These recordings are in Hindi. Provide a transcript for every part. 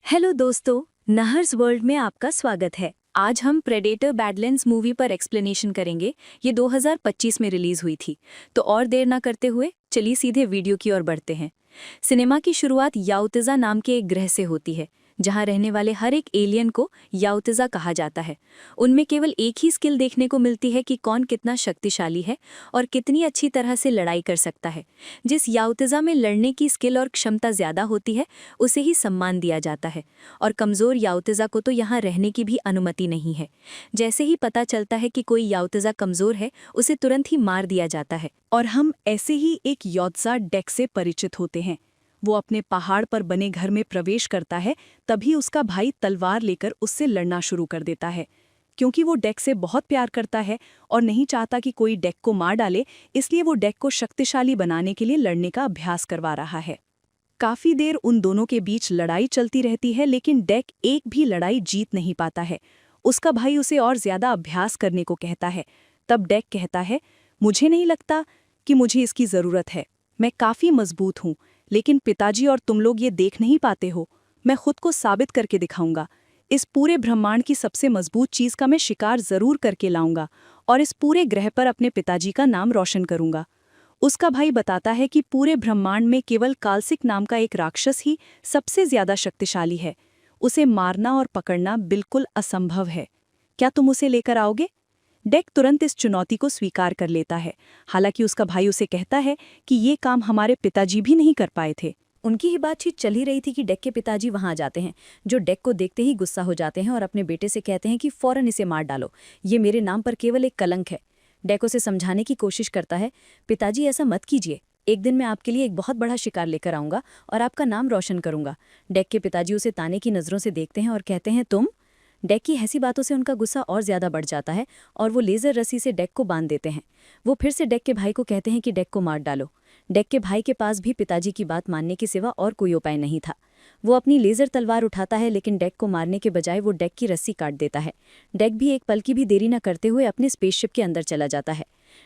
हेलो दोस्तों, नहर्स वर्ल्ड में आपका स्वागत है। आज हम प्रेडेटर बैडलैंड्स मूवी पर एक्सप्लेनेशन करेंगे। ये 2025 में रिलीज हुई थी। तो और देर ना करते हुए चलिए सीधे वीडियो की ओर बढ़ते हैं। सिनेमा की शुरुआत याउतिज़ा नाम के एक ग्रह से होती है, जहां रहने वाले हर एक एलियन को याउतिज़ा कहा जाता है। उनमें केवल एक ही स्किल देखने को मिलती है कि कौन कितना शक्तिशाली है और कितनी अच्छी तरह से लड़ाई कर सकता है। जिस याउतिज़ा में लड़ने की स्किल और क्षमता ज़्यादा होती है, उसे ही सम्मान दिया जाता है और कमज़ोर याउतिज़ा को तो यहाँ रहने की भी अनुमति नहीं है। जैसे ही पता चलता है कि कोई याउतिज़ा कमज़ोर है, उसे तुरंत ही मार दिया जाता है। और हम ऐसे ही एक यात्ज़ा डेक से परिचित होते हैं। वो अपने पहाड़ पर बने घर में प्रवेश करता है, तभी उसका भाई तलवार लेकर उससे लड़ना शुरू कर देता है। क्योंकि वो डेक से बहुत प्यार करता है और नहीं चाहता कि कोई डेक को मार डाले, इसलिए वो डेक को शक्तिशाली बनाने के लिए लड़ने का अभ्यास करवा रहा है। काफी देर उन दोनों के बीच लड़ाई चलती रहती है, लेकिन डेक एक भी लड़ाई जीत नहीं पाता है। उसका भाई उसे और ज्यादा अभ्यास करने को कहता है। तब डेक कहता है, मुझे नहीं लगता कि मुझे इसकी जरूरत है। मैं काफी मजबूत हूँ, लेकिन पिताजी और तुम लोग ये देख नहीं पाते हो। मैं खुद को साबित करके दिखाऊंगा। इस पूरे ब्रह्मांड की सबसे मजबूत चीज का मैं शिकार जरूर करके लाऊंगा और इस पूरे ग्रह पर अपने पिताजी का नाम रोशन करूंगा। उसका भाई बताता है कि पूरे ब्रह्मांड में केवल कालसिक नाम का एक राक्षस ही सबसे ज्यादा शक्तिशाली है। उसे मारना और पकड़ना बिल्कुल असंभव है। क्या तुम उसे लेकर आओगे? डेक तुरंत इस चुनौती को स्वीकार कर लेता है। हालांकि उसका भाई उसे कहता है कि ये काम हमारे पिताजी भी नहीं कर पाए थे। उनकी ही बातचीत चल ही रही थी कि डेक के पिताजी वहां आ जाते हैं, जो डेक को देखते ही गुस्सा हो जाते हैं और अपने बेटे से कहते हैं कि फौरन इसे मार डालो। ये मेरे नाम पर केवल एक कलंक है। डेक उसे समझाने की कोशिश करता है, पिताजी ऐसा मत कीजिए। एक दिन मैं आपके लिए एक बहुत बड़ा शिकार लेकर आऊंगा और आपका नाम रोशन करूंगा। डेक के पिताजी उसे ताने की नज़रों से देखते हैं और कहते हैं, तुम? डेक की ऐसी बातों से उनका गुस्सा और ज़्यादा बढ़ जाता है और वो लेज़र रस्सी से डेक को बांध देते हैं। वो फिर से डेक के भाई को कहते हैं कि डेक को मार डालो। डेक के भाई के पास भी पिताजी की बात मानने के सिवा और कोई उपाय नहीं था। वो अपनी लेज़र तलवार उठाता है, लेकिन डेक को मारने के बजाय वो डेक की रस्सी काट देता है। डेक भी एक पल की भी देरी न करते हुए अपने स्पेसशिप के अंदर चला जाता है।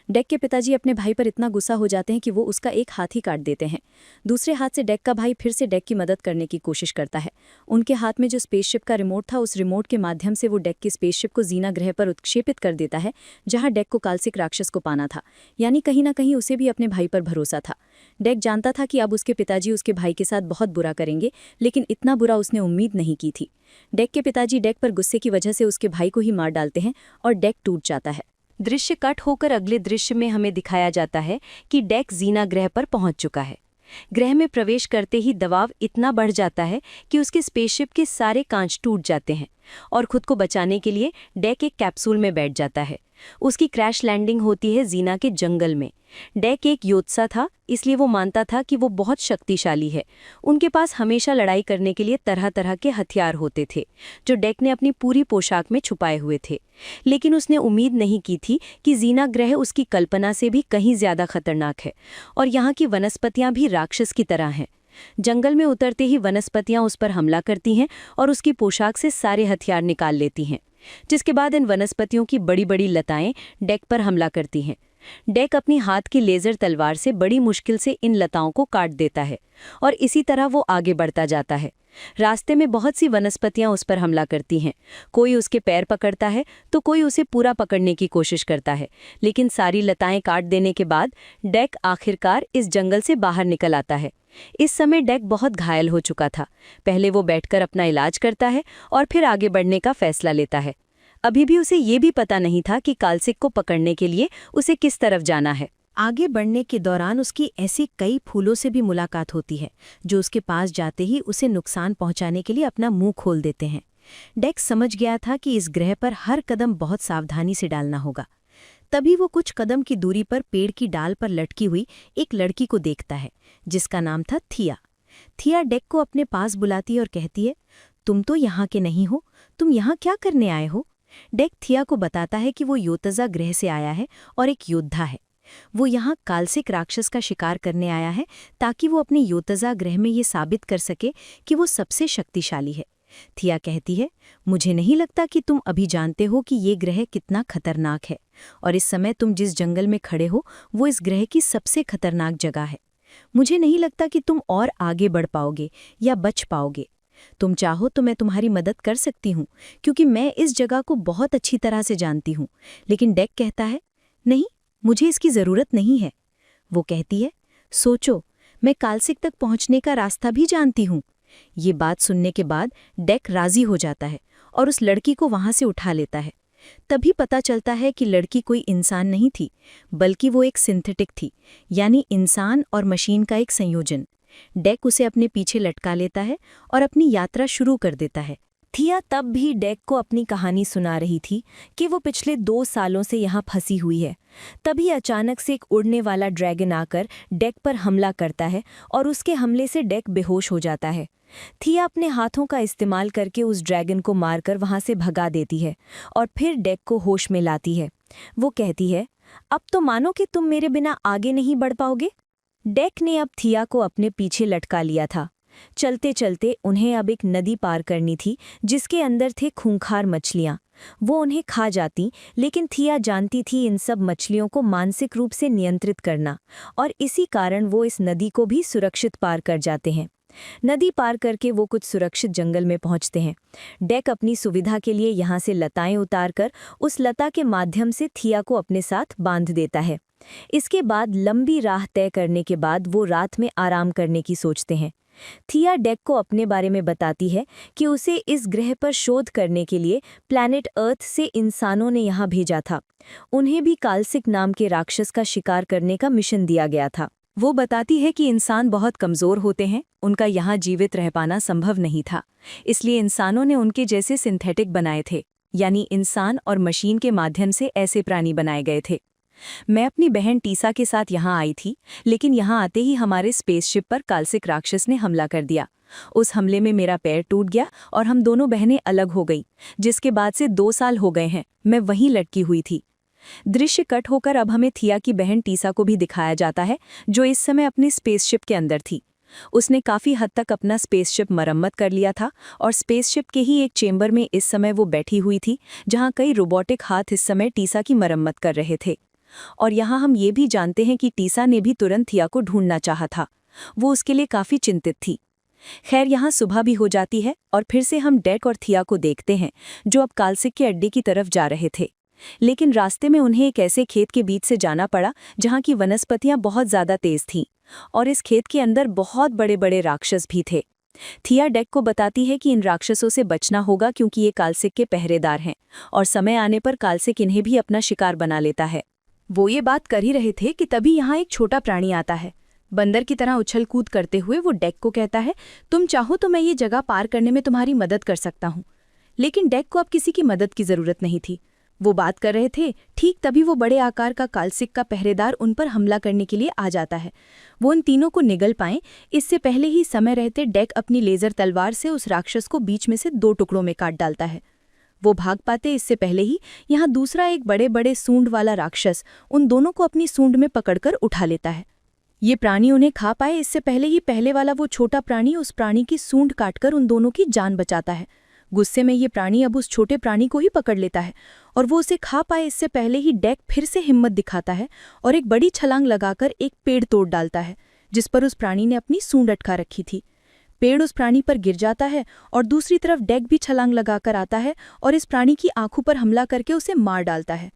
डेक के पिताजी अपने भाई पर इतना गुस्सा हो जाते हैं कि वो उसका एक हाथ ही काट देते हैं। दूसरे हाथ से डेक का भाई फिर से डेक की मदद करने की कोशिश करता है। उनके हाथ में जो स्पेसशिप का रिमोट था, उस रिमोट के माध्यम से वो डेक की स्पेसशिप को जीना ग्रह पर उत्क्षेपित कर देता है, जहां डेक को कालसिक राक्षस को पाना था। यानी कहीं ना कहीं उसे भी अपने भाई पर भरोसा था। डेक जानता था कि अब उसके पिताजी उसके भाई के साथ बहुत बुरा करेंगे, लेकिन इतना बुरा उसने उम्मीद नहीं की थी। डेक के पिताजी डेक पर गुस्से की वजह से उसके भाई को ही मार डालते हैं और डेक टूट जाता है। दृश्य कट होकर अगले दृश्य में हमें दिखाया जाता है कि डेक जीना ग्रह पर पहुंच चुका है। ग्रह में प्रवेश करते ही दबाव इतना बढ़ जाता है कि उसके स्पेसशिप के सारे कांच टूट जाते हैं और खुद को बचाने के लिए डेक एक कैप्सूल में बैठ जाता है। उसकी क्रैश लैंडिंग होती है जीना के जंगल में। डेक एक योद्धा था, इसलिए वो मानता था कि वो बहुत शक्तिशाली है। उनके पास हमेशा लड़ाई करने के लिए तरह तरह के हथियार होते थे, जो डेक ने अपनी पूरी पोशाक में छुपाए हुए थे। लेकिन उसने उम्मीद नहीं की थी कि जीना ग्रह उसकी कल्पना से भी कहीं ज्यादा खतरनाक है और यहाँ की वनस्पतियां भी राक्षस की तरह हैं। जंगल में उतरते ही वनस्पतियां उस पर हमला करती हैं और उसकी पोशाक से सारे हथियार निकाल लेती हैं, जिसके बाद इन वनस्पतियों की बड़ी बड़ी लताएं डेक पर हमला करती हैं। डेक अपनी हाथ की लेज़र तलवार से बड़ी मुश्किल से इन लताओं को काट देता है और इसी तरह वो आगे बढ़ता जाता है। रास्ते में बहुत सी वनस्पतियां उस पर हमला करती हैं। कोई उसके पैर पकड़ता है तो कोई उसे पूरा पकड़ने की कोशिश करता है, लेकिन सारी लताएं काट देने के बाद डेक आखिरकार इस जंगल से बाहर निकल आता है। इस समय डेक बहुत घायल हो चुका था। पहले वो बैठकर अपना इलाज करता है और फिर आगे बढ़ने का फैसला लेता है। अभी भी उसे ये भी पता नहीं था कि कालसिक को पकड़ने के लिए उसे किस तरफ जाना है। आगे बढ़ने के दौरान उसकी ऐसी कई फूलों से भी मुलाकात होती है, जो उसके पास जाते ही उसे नुकसान पहुंचाने के लिए अपना मुंह खोल देते हैं। डेक समझ गया था कि इस ग्रह पर हर कदम बहुत सावधानी से डालना होगा। तभी वो कुछ कदम की दूरी पर पेड़ की डाल पर लटकी हुई एक लड़की को देखता है, जिसका नाम था थिया। थिया डेक को अपने पास बुलाती है और कहती है, तुम तो यहाँ के नहीं हो, तुम यहाँ क्या करने आए हो? डेक थिया को बताता है कि वो याउतिज़ा ग्रह से आया है और एक योद्धा है। वो यहाँ कालसिक राक्षस का शिकार करने आया है, ताकि वो अपने याउतिज़ा ग्रह में ये साबित कर सके कि वो सबसे शक्तिशाली है। थिया कहती है, मुझे नहीं लगता कि तुम अभी जानते हो कि ये ग्रह कितना खतरनाक है, और इस समय तुम जिस जंगल में खड़े हो वो इस ग्रह की सबसे खतरनाक जगह है। मुझे नहीं लगता कि तुम और आगे बढ़ पाओगे या बच पाओगे। तुम चाहो तो मैं तुम्हारी मदद कर सकती हूँ, क्योंकि मैं इस जगह को बहुत अच्छी तरह से जानती हूँ। लेकिन डेक कहता है, नहीं, मुझे इसकी ज़रूरत नहीं है। वो कहती है, सोचो, मैं कालसिक तक पहुँचने का रास्ता भी जानती हूँ। ये बात सुनने के बाद डेक राज़ी हो जाता है और उस लड़की को वहाँ से उठा लेता है। तभी पता चलता है कि लड़की कोई इंसान नहीं थी, बल्कि वो एक सिंथेटिक थी, यानी इंसान और मशीन का एक संयोजन। डेक उसे अपने पीछे लटका लेता है और अपनी यात्रा शुरू कर देता है। थिया तब भी डेक को अपनी कहानी सुना रही थी कि वो पिछले 2 सालों से यहाँ फंसी हुई है। तभी अचानक से एक उड़ने वाला ड्रैगन आकर डेक पर हमला करता है और उसके हमले से डेक बेहोश हो जाता है। थिया अपने हाथों का इस्तेमाल करके उस ड्रैगन को मारकर वहाँ से भगा देती है और फिर डेक को होश में लाती है। वो कहती है, अब तो मानो कि तुम मेरे बिना आगे नहीं बढ़ पाओगे। डेक ने अब थिया को अपने पीछे लटका लिया था। चलते चलते उन्हें अब एक नदी पार करनी थी जिसके अंदर थे खूंखार मछलियाँ। वो उन्हें खा जाती, लेकिन थिया जानती थी इन सब मछलियों को मानसिक रूप से नियंत्रित करना, और इसी कारण वो इस नदी को भी सुरक्षित पार कर जाते हैं। नदी पार करके वो कुछ सुरक्षित जंगल में पहुंचते हैं। डेक अपनी सुविधा के लिए यहाँ से लताएं उतारकर उस लता के माध्यम से थिया को अपने साथ बांध देता है। इसके बाद लंबी राह तय करने के बाद वो रात में आराम करने की सोचते हैं। थिया डेक को अपने बारे में बताती है कि उसे इस ग्रह पर शोध करने के लिए प्लैनेट अर्थ से इंसानों ने यहाँ भेजा था। उन्हें भी कालसिक नाम के राक्षस का शिकार करने का मिशन दिया गया था। वो बताती है कि इंसान बहुत कमज़ोर होते हैं, उनका यहाँ जीवित रह पाना संभव नहीं था, इसलिए इंसानों ने उनके जैसे सिंथेटिक बनाए थे, यानी इंसान और मशीन के माध्यम से ऐसे प्राणी बनाए गए थे। मैं अपनी बहन टीसा के साथ यहाँ आई थी, लेकिन यहाँ आते ही हमारे स्पेसशिप पर कालसिक राक्षस ने हमला कर दिया। उस हमले में मेरा पैर टूट गया और हम दोनों बहनें अलग हो गई, जिसके बाद से 2 साल हो गए हैं मैं वहीं लटकी हुई थी। दृश्य कट होकर अब हमें थिया की बहन टीसा को भी दिखाया जाता है, जो इस समय अपनी स्पेसशिप के अंदर थी। उसने काफ़ी हद तक अपना स्पेसशिप मरम्मत कर लिया था और स्पेसशिप के ही एक चेंबर में इस समय वो बैठी हुई थी, जहाँ कई रोबोटिक हाथ इस समय टीसा की मरम्मत कर रहे थे। और यहाँ हम ये भी जानते हैं कि टीसा ने भी तुरंत थिया को ढूंढना चाहा था। वो उसके लिए काफ़ी चिंतित थी। खैर, यहाँ सुबह भी हो जाती है और फिर से हम डेक और थिया को देखते हैं, जो अब कालसिक के अड्डे की तरफ जा रहे थे। लेकिन रास्ते में उन्हें एक ऐसे खेत के बीच से जाना पड़ा जहाँ की वनस्पतियाँ बहुत ज़्यादा तेज थीं, और इस खेत के अंदर बहुत बड़े बड़े राक्षस भी थे। थिया डेक को बताती है कि इन राक्षसों से बचना होगा, क्योंकि ये कालसिक के पहरेदार हैं और समय आने पर कालसिक इन्हें भी अपना शिकार बना लेता है। वो ये बात कर ही रहे थे कि तभी यहाँ एक छोटा प्राणी आता है। बंदर की तरह उछल कूद करते हुए वो डेक को कहता है, तुम चाहो तो मैं ये जगह पार करने में तुम्हारी मदद कर सकता हूँ। लेकिन डेक को अब किसी की मदद की ज़रूरत नहीं थी। वो बात कर रहे थे, ठीक तभी वो बड़े आकार का कालसिक का पहरेदार उन पर हमला करने के लिए आ जाता है। वो उन तीनों को निगल पाएं, इससे पहले ही समय रहते डेक अपनी लेज़र तलवार से उस राक्षस को बीच में से 2 टुकड़ों में काट डालता है। वो भाग पाते इससे पहले ही यहाँ दूसरा एक बड़े बड़े सूंड वाला राक्षस उन दोनों को अपनी सूंड में पकड़कर उठा लेता है। ये प्राणी उन्हें खा पाए इससे पहले ही पहले वाला वो छोटा प्राणी उस प्राणी की सूंड काटकर उन दोनों की जान बचाता है। गुस्से में ये प्राणी अब उस छोटे प्राणी को ही पकड़ लेता है और वो उसे खा पाए इससे पहले ही डेक फिर से हिम्मत दिखाता है और एक बड़ी छलांग लगाकर एक पेड़ तोड़ डालता है, जिस पर उस प्राणी ने अपनी सूंड अटका रखी थी। पेड़ उस प्राणी पर गिर जाता है और दूसरी तरफ डेक भी छलांग लगाकर आता है और इस प्राणी की आंखों पर हमला करके उसे मार डालता है।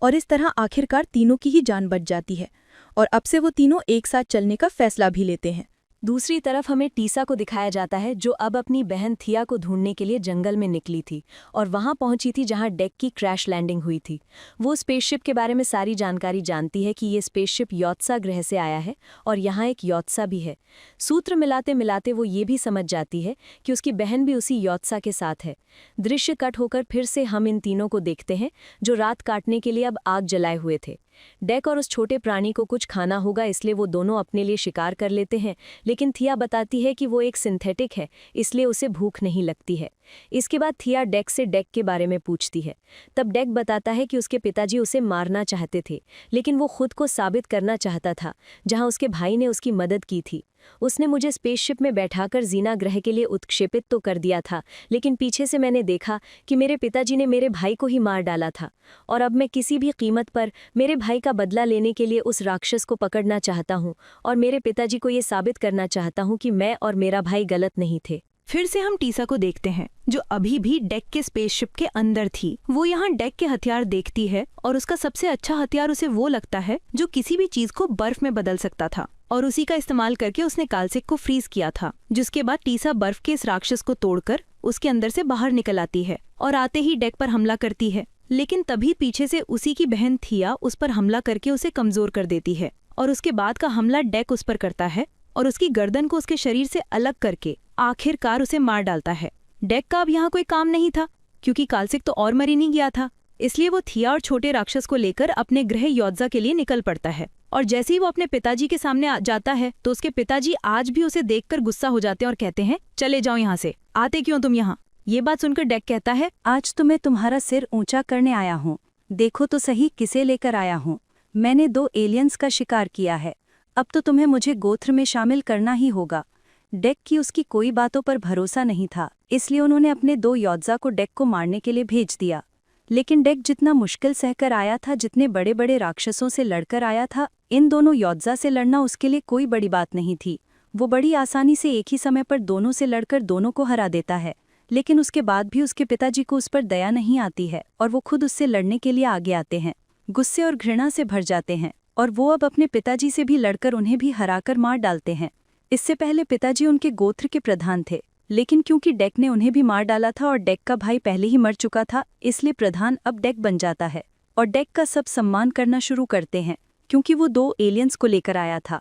और इस तरह आखिरकार तीनों की ही जान बच जाती है और अब से वो तीनों एक साथ चलने का फैसला भी लेते हैं। दूसरी तरफ हमें टीसा को दिखाया जाता है, जो अब अपनी बहन थिया को ढूंढने के लिए जंगल में निकली थी और वहां पहुंची थी जहां डेक की क्रैश लैंडिंग हुई थी। वो स्पेसशिप के बारे में सारी जानकारी जानती है कि ये स्पेसशिप योत्सा ग्रह से आया है और यहाँ एक योत्सा भी है। सूत्र मिलाते मिलाते वो ये भी समझ जाती है कि उसकी बहन भी उसी योत्सा के साथ है। दृश्य कट होकर फिर से हम इन तीनों को देखते हैं, जो रात काटने के लिए अब आग जलाए हुए थे। डेक और उस छोटे प्राणी को कुछ खाना होगा, इसलिए वो दोनों अपने लिए शिकार कर लेते हैं, लेकिन थिया बताती है कि वो एक सिंथेटिक है, इसलिए उसे भूख नहीं लगती है। इसके बाद थिया डेक से डेक के बारे में पूछती है। तब डेक बताता है कि उसके पिताजी उसे मारना चाहते थे, लेकिन वो खुद को साबित करना चाहता था, जहां उसके भाई ने उसकी मदद की थी। उसने मुझे स्पेसशिप में बैठाकर जीना ग्रह के लिए उत्क्षेपित तो कर दिया था, लेकिन पीछे से मैंने देखा कि मेरे पिताजी ने मेरे भाई को ही मार डाला था और अब मैं किसी भी कीमत पर मेरे भाई का बदला लेने के लिए उस राक्षस को पकड़ना चाहता हूँ और मेरे पिताजी को ये साबित करना चाहता हूँ कि मैं और मेरा भाई गलत नहीं थे। फिर से हम टीसा को देखते हैं, जो अभी भी डेक के स्पेसशिप के अंदर थी। वो यहाँ डेक के हथियार देखती है और उसका सबसे अच्छा हथियार उसे वो लगता है जो किसी भी चीज को बर्फ में बदल सकता था, और उसी का इस्तेमाल करके उसने कालसिक को फ्रीज किया था। जिसके बाद टीसा बर्फ के इस राक्षस को तोड़कर उसके अंदर से बाहर निकल आती है और आते ही डेक पर हमला करती है। लेकिन तभी पीछे से उसी की बहन थिया उस पर हमला करके उसे कमजोर कर देती है, और उसके बाद का हमला डेक उस पर करता है और उसकी गर्दन को उसके शरीर से अलग करके आखिरकार उसे मार डालता है। डेक का अब यहाँ कोई काम नहीं था, क्योंकि कालसिक तो और मर ही नहीं गया था। इसलिए वो थिया और छोटे राक्षस को लेकर अपने ग्रह योद्जा के लिए निकल पड़ता है। और जैसे ही वो अपने पिताजी के सामने जाता है तो उसके पिताजी आज भी उसे देखकर गुस्सा हो जाते हैं और कहते हैं, चले जाओ यहाँ से, आते क्यों तुम यहाँ। ये बात सुनकर डेक कहता है, आज तो मैं तुम्हारा सिर ऊंचा करने आया हूँ। देखो तो सही किसे लेकर आया हूँ। मैंने 2 एलियंस का शिकार किया है। अब तो तुम्हें मुझे गोत्र में शामिल करना ही होगा। डेक की उसकी कोई बातों पर भरोसा नहीं था, इसलिए उन्होंने अपने 2 योद्धा को डेक को मारने के लिए भेज दिया। लेकिन डेक जितना मुश्किल सहकर आया था, जितने बड़े बड़े राक्षसों से लड़कर आया था, इन दोनों योद्धा से लड़ना उसके लिए कोई बड़ी बात नहीं थी। वो बड़ी आसानी से एक ही समय पर दोनों से लड़कर दोनों को हरा देता है। लेकिन उसके बाद भी उसके पिताजी को उस पर दया नहीं आती है और वो खुद उससे लड़ने के लिए आगे आते हैं। गुस्से और घृणा से भर जाते हैं और वो अब अपने पिताजी से भी लड़कर उन्हें भी हराकर मार डालते हैं। इससे पहले पिताजी उनके गोत्र के प्रधान थे, लेकिन क्योंकि डेक ने उन्हें भी मार डाला था और डेक का भाई पहले ही मर चुका था, इसलिए प्रधान अब डेक बन जाता है और डेक का सब सम्मान करना शुरू करते हैं, क्योंकि वो 2 एलियंस को लेकर आया था।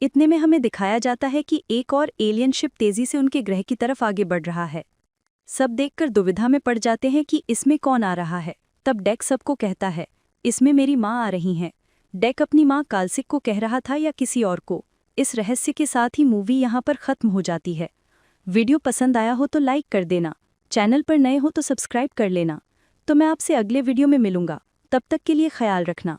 इतने में हमें दिखाया जाता है कि एक और एलियन शिप तेजी से उनके ग्रह की तरफ आगे बढ़ रहा है। सब देखकर दुविधा में पड़ जाते हैं कि इसमें कौन आ रहा है। तब डेक सबको कहता है, इसमें मेरी माँ आ रही हैं। डेक अपनी माँ कालसिक को कह रहा था या किसी और को। इस रहस्य के साथ ही मूवी यहाँ पर खत्म हो जाती है। वीडियो पसंद आया हो तो लाइक कर देना, चैनल पर नए हो तो सब्सक्राइब कर लेना। तो मैं आपसे अगले वीडियो में मिलूंगा, तब तक के लिए ख्याल रखना।